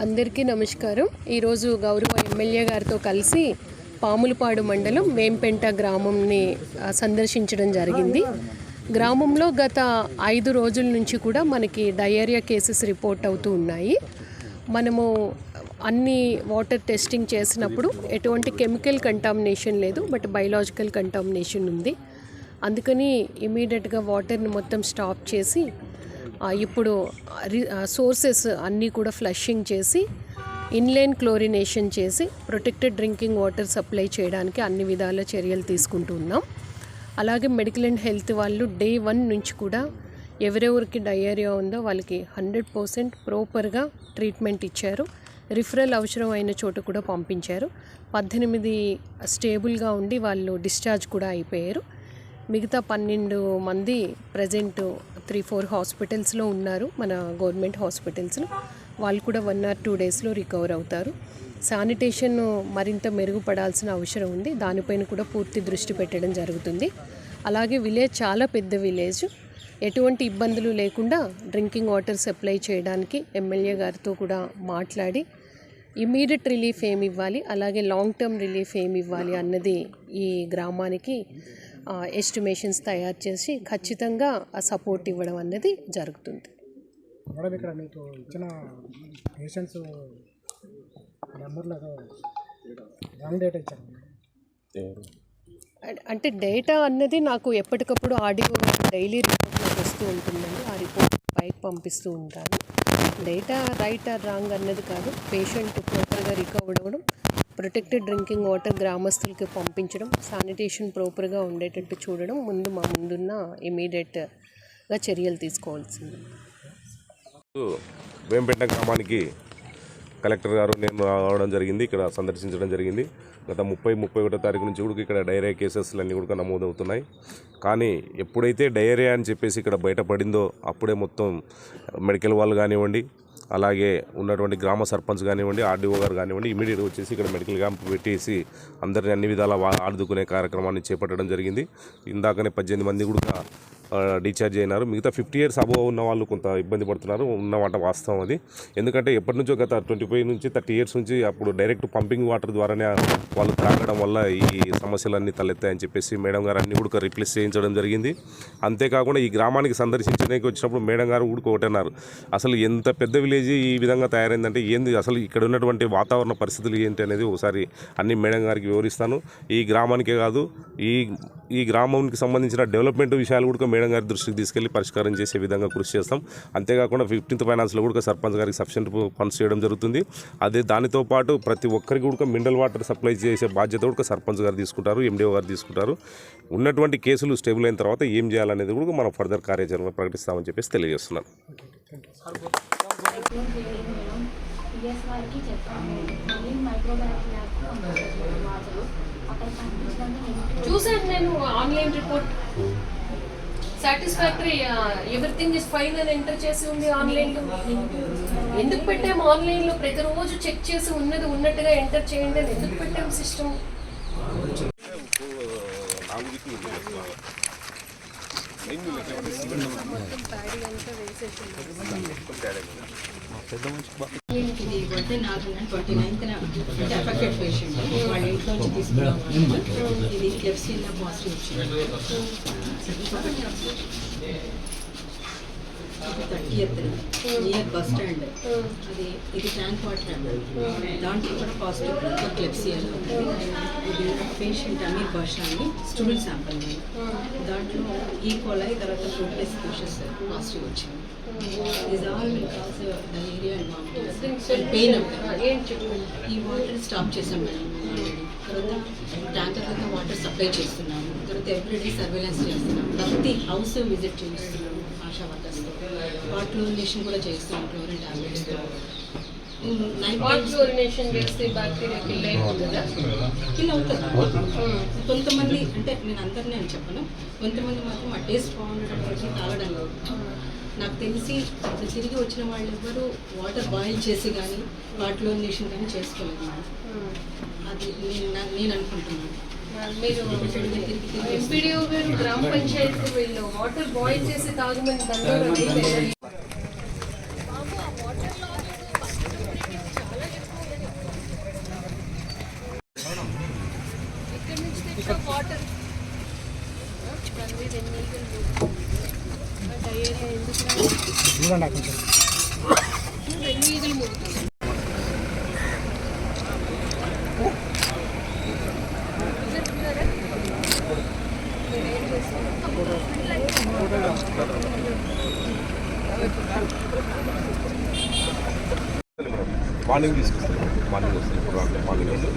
అందరికీ నమస్కారం. ఈరోజు గౌరవ ఎమ్మెల్యే గారితో కలిసి పాములపాడు మండలం వేంపెంట గ్రామంని సందర్శించడం జరిగింది. గ్రామంలో గత 5 రోజుల నుంచి కూడా మనకి డయేరియా కేసెస్ రిపోర్ట్ అవుతూ ఉన్నాయి. మనము అన్ని వాటర్ టెస్టింగ్ చేసినప్పుడు ఎటువంటి కెమికల్ కంటామినేషన్ లేదు, బట్ బయలాజికల్ కంటామినేషన్ ఉంది. అందుకని ఇమీడియట్గా వాటర్ని మొత్తం స్టాప్ చేసి ఇప్పుడు సోర్సెస్ అన్నీ కూడా ఫ్లషింగ్ చేసి ఇన్లైన్ క్లోరినేషన్ చేసి ప్రొటెక్టెడ్ డ్రింకింగ్ వాటర్ సప్లై చేయడానికి అన్ని విధాల చర్యలు తీసుకుంటూ ఉన్నాం. అలాగే మెడికల్ అండ్ హెల్త్ వాళ్ళు డే 1 నుంచి కూడా ఎవరెవరికి డయేరియా ఉందో వాళ్ళకి 100% ప్రాపర్గా ట్రీట్మెంట్ ఇచ్చారు. రిఫరల్ అవసరం అయిన చోట కూడా పంపించారు. 18 స్టేబుల్గా ఉండి వాళ్ళు డిశ్చార్జ్ కూడా అయిపోయారు. మిగతా 12 మంది ప్రజెంట్ 3-4 హాస్పిటల్స్లో ఉన్నారు, మన గవర్నమెంట్ హాస్పిటల్స్లో. వాళ్ళు కూడా 1 or 2 డేస్లో రికవర్ అవుతారు. శానిటేషన్ మరింత మెరుగుపడాల్సిన అవసరం ఉంది, దానిపైన కూడా పూర్తి దృష్టి పెట్టడం జరుగుతుంది. అలాగే విలేజ్ చాలా పెద్ద విలేజ్, ఎటువంటి ఇబ్బందులు లేకుండా డ్రింకింగ్ వాటర్ సప్లై చేయడానికి ఎమ్మెల్యే గారితో కూడా మాట్లాడి ఇమీడియట్ రిలీఫ్ ఏమి ఇవ్వాలి, అలాగే లాంగ్ టర్మ్ రిలీఫ్ ఏమి ఇవ్వాలి అన్నది ఈ గ్రామానికి ఎస్టిమేషన్స్ తయారు చేసి ఖచ్చితంగా సపోర్ట్ ఇవ్వడం అన్నది జరుగుతుంది. మేడం, ఇక్కడ మీకు ఇచ్చిన పేషెంట్స్ నెంబర్లో రాంగ్ డేటా ఇచ్చారు. అంటే డేటా అన్నది నాకు ఎప్పటికప్పుడు ఆడియో డైలీ రిపోర్ట్లోకి వస్తూ ఉంటుందండి. ఆ రిపోర్ట్ పైకి పంపిస్తూ ఉంటాను. డేటా రైట్ ఆర్ రాంగ్ అన్నది కాదు, పేషెంట్ ప్రాపర్గా రికవర్ అవ్వడం, ప్రొటెక్టెడ్ డ్రింకింగ్ వాటర్ గ్రామస్తులకి పంపించడం, శానిటేషన్ ప్రాపర్గా ఉండేటట్టు చూడడం మా ముందున్న ఇమీడియట్గా చర్యలు తీసుకోవాల్సింది. వేంపెంట గ్రామానికి కలెక్టర్ గారు నేను రావడం జరిగింది, ఇక్కడ సందర్శించడం జరిగింది. గత 30-31 తారీఖు నుంచి కూడా ఇక్కడ డయేరియా కేసెస్లు అన్నీ కూడా నమోదవుతున్నాయి. కానీ ఎప్పుడైతే డయేరియా అని చెప్పేసి ఇక్కడ బయటపడిందో అప్పుడే మొత్తం మెడికల్ వాళ్ళు కానివ్వండి, అలాగే ఉన్నటువంటి గ్రామ సర్పంచ్ కానివ్వండి, ఆర్డీఓ గారు కానివ్వండి, ఇమీడియట్గా వచ్చేసి ఇక్కడ మెడికల్ క్యాంప్ పెట్టేసి అందరినీ అన్ని విధాలా ఆదుకునే కార్యక్రమాన్ని చేపట్టడం జరిగింది. ఇందాకనే 18 మంది కూడా డిశ్చార్జ్ అయినారు. మిగతా 50 years అబోవ్ ఉన్న వాళ్ళు కొంత ఇబ్బంది పడుతున్నారు, ఉన్నమాట వాస్తవం అది. ఎందుకంటే ఎప్పటి నుంచో గత 25 నుంచి 30 years నుంచి అప్పుడు డైరెక్ట్ పంపింగ్ వాటర్ ద్వారానే వాళ్ళు తాగడం వల్ల ఈ సమస్యలన్నీ తలెత్తాయని చెప్పేసి మేడం గారు అన్నీ కూడా రిప్లేస్ చేయించడం జరిగింది. అంతేకాకుండా ఈ గ్రామానికి సందర్శించడానికి వచ్చినప్పుడు మేడం గారు కూడా ఒకటన్నారు, అసలు ఎంత పెద్ద విలేజ్ ఈ విధంగా తయారైందంటే ఏంది, అసలు ఇక్కడ ఉన్నటువంటి వాతావరణ పరిస్థితులు ఏంటి అనేది ఒకసారి అన్ని మేడం గారికి వివరిస్తాను. ఈ గ్రామానికే కాదు, ఈ గ్రామానికి సంబంధించిన డెవలప్మెంట్ విషయాలు కూడా మేడం గారి దృష్టికి తీసుకెళ్లి పరిష్కారం చేసే విధంగా కృషి చేస్తాం. అంతేకాకుండా 15th ఫైనాన్స్లో కూడా సర్పంచ్ గారికి సఫిషియెంట్ ఫండ్స్ చేయడం జరుగుతుంది. అదే దానితో పాటు ప్రతి ఒక్కరికి కూడా మినరల్ వాటర్ సప్లై చేసే బాధ్యత కూడా సర్పంచ్ గారు తీసుకుంటారు, ఎండిఓ గారు తీసుకుంటారు. ఉన్నటువంటి కేసులు స్టేబుల్ అయిన తర్వాత ఏం చేయాలనేది కూడా మనం ఫర్దర్ కార్యాచరణ ప్రకటిస్తామని చెప్పేసి తెలియజేస్తున్నాను. చూసాను నేను online report, satisfactory, everything is fine అని ఎంటర్ చేసి ఉంది ఆన్లైన్లో. ఎందుకు పెట్టాము ఆన్లైన్లో? ప్రతిరోజు చెక్ చేసి ఉన్నది ఉన్నట్టుగా ఎంటర్ చేయండి అని ఎందుకు పెట్టాము సిస్టమ్? ఇది బర్త్డే 29th అఫెక్టెడ్ పేషెంట్ వాళ్ళ ఇంట్లో నుంచి తీసుకున్నాం. ఇది క్లెప్సియా పాజిటివ్ వచ్చింది. 30th near bus stand. ఇది ట్యాంక్ వాటర్, దాంట్లో కూడా పాజిటివ్ క్లెప్సియాలో ఉంది. ఇది పేషెంట్ అమీర్ బాషా అని స్టూల్ శాంపుల్, దాంట్లో ఈకోలై తర్వాత ఫ్రూట్లెస్ ఫిషెస్ పాజిటివ్ వచ్చింది. Is all will cause diarrhea and vomiting and pain. ఈ వాటర్ స్టాప్ చేసాం మేడం. తర్వాత ట్యాంకర్లతో వాటర్ సప్లై చేస్తున్నాము. తర్వాత ఎవ్రీడే సర్వేలెన్స్ చేస్తున్నాము. ప్రతి హౌస్ విజిట్ చేస్తున్నాము ఆశా వర్కర్స్తో. వాటర్ క్లోరినేషన్ కూడా చేస్తున్నాం క్లోరిన్ టాబ్లెట్స్తో. కిల్ అవుతుంది. కొంతమంది, అంటే నేను అందరినీ అని చెప్పను, కొంతమంది మాత్రం ఆ టేస్ట్ బాగుండడం వరకు తాగడం లేదు. నాకు తెలిసి తిరిగి వచ్చిన వాళ్ళు ఎవరు వాటర్ బాయిల్ చేసి కానీ వాటిలో నేషన్ కానీ చేసుకోలేదు మేడం. అది నేను అనుకుంటున్నాను. మీరు ఎంపీడీఓ గారు గ్రామ పంచాయతీ వీళ్ళు వాటర్ బాయిల్ చేసి తాగమని వాటర్ డయేరియా ఎందుకు చూడండి అక్కడ కొంచెం వెన్నీగలు ముడుతుంది. మార్నింగ్ తీసుకొస్తాను, మార్నింగ్ వస్తాను, ఇప్పుడు మార్నింగ్ వస్తాను.